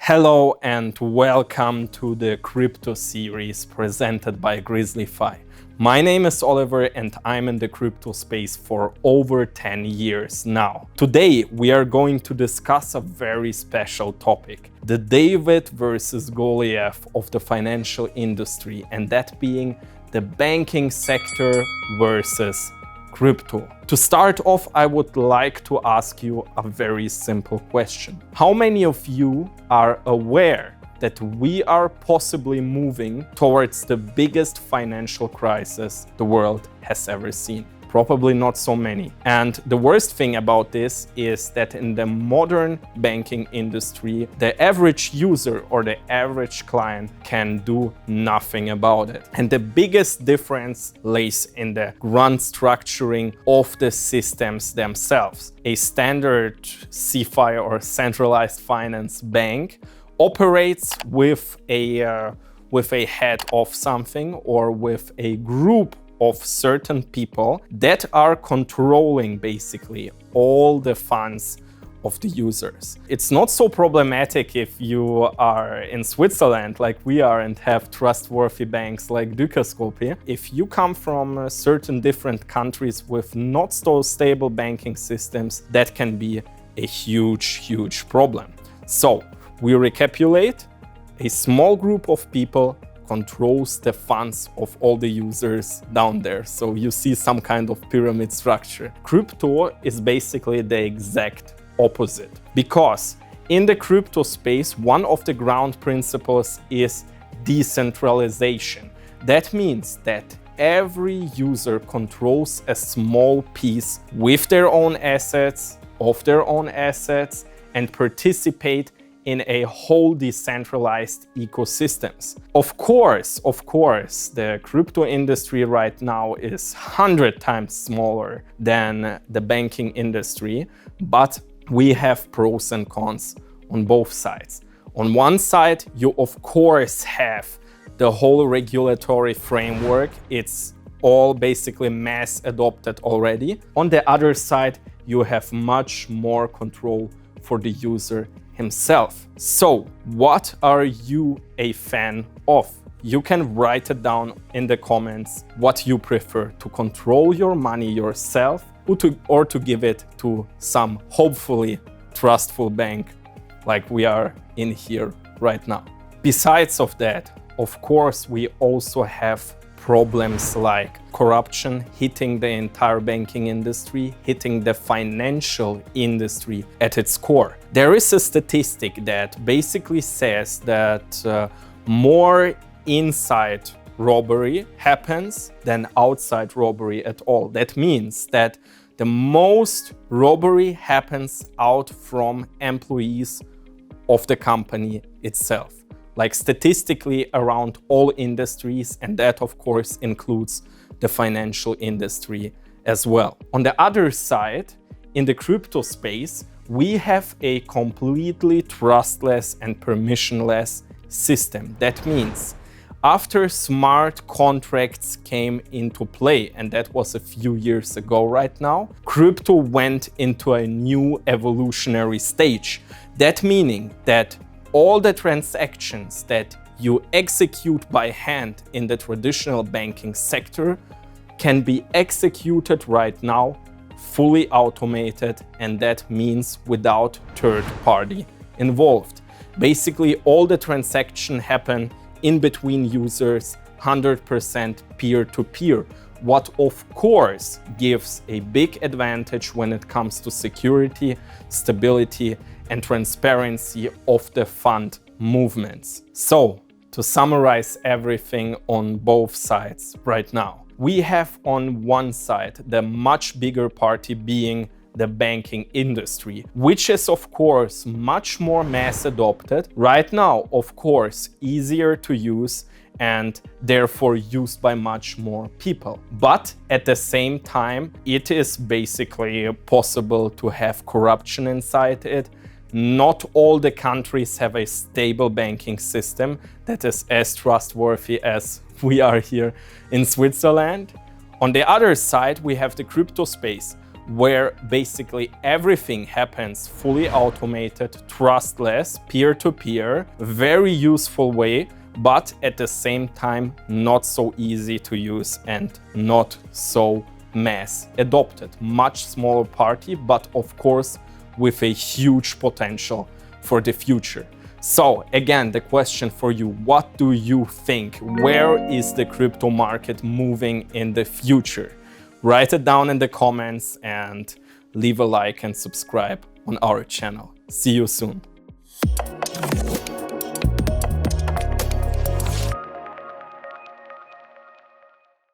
Hello and welcome to the crypto series presented by Grizzly.fi. My name is Oliver and I'm in the crypto space for over 10 years now. Today we are going to discuss a very special topic, the David versus Goliath of the financial industry, and that being the banking sector versus crypto. To start off, I would like to ask you a very simple question. How many of you are aware that we are possibly moving towards the biggest financial crisis the world has ever seen? Probably not so many. And the worst thing about this is that in the modern banking industry, the average user or the average client can do nothing about it. And the biggest difference lays in the grand structuring of the systems themselves. A standard CFI or centralized finance bank operates with a head of something or with a group of certain people that are controlling basically all the funds of the users. It's not so problematic if you are in Switzerland like we are and have trustworthy banks like Dukascoin. If you come from certain different countries with not so stable banking systems, that can be a huge problem. So we recapitulate: a small group of people controls the funds of all the users down there. So you see some kind of pyramid structure. Crypto is basically the exact opposite, because in the crypto space, one of the ground principles is decentralization. That means that every user controls a small piece with their own assets, of their own assets, and participate in a whole decentralized ecosystems. Of course, the crypto industry right now is 100 times smaller than the banking industry, but we have pros and cons on both sides. On one side, you of course have the whole regulatory framework. It's all basically mass adopted already. On the other side, you have much more control for the user himself. So, what are you a fan of? You can write it down in the comments what you prefer: to control your money yourself or to give it to some hopefully trustful bank like we are in here right now. Besides of that, of course, we also have problems like corruption hitting the entire banking industry, hitting the financial industry at its core. There is a statistic that basically says that more inside robbery happens than outside robbery at all. That means that the most robbery happens out from employees of the company itself. Like statistically around all industries, and that of course includes the financial industry as well. On the other side, in the crypto space, we have a completely trustless and permissionless system. That means after smart contracts came into play, and that was a few years ago right now, crypto went into a new evolutionary stage. That meaning that all the transactions that you execute by hand in the traditional banking sector can be executed right now, fully automated, and that means without third party involved. Basically, all the transactions happen in between users, 100% peer-to-peer, what of course gives a big advantage when it comes to security, stability, and transparency of the fund movements. So, to summarize everything on both sides right now, we have on one side the much bigger party being the banking industry, which is of course much more mass adopted. Right now, of course, easier to use and therefore used by much more people. But at the same time, it is basically possible to have corruption inside it. Not all the countries have a stable banking system that is as trustworthy as we are here in Switzerland. On the other side, we have the crypto space, where basically everything happens fully automated, trustless, peer-to-peer, very useful way, but at the same time not so easy to use and not so mass adopted. Much smaller party, but of course with a huge potential for the future. So again, the question for you, what do you think? Where is the crypto market moving in the future? Write it down in the comments and leave a like and subscribe on our channel. See you soon.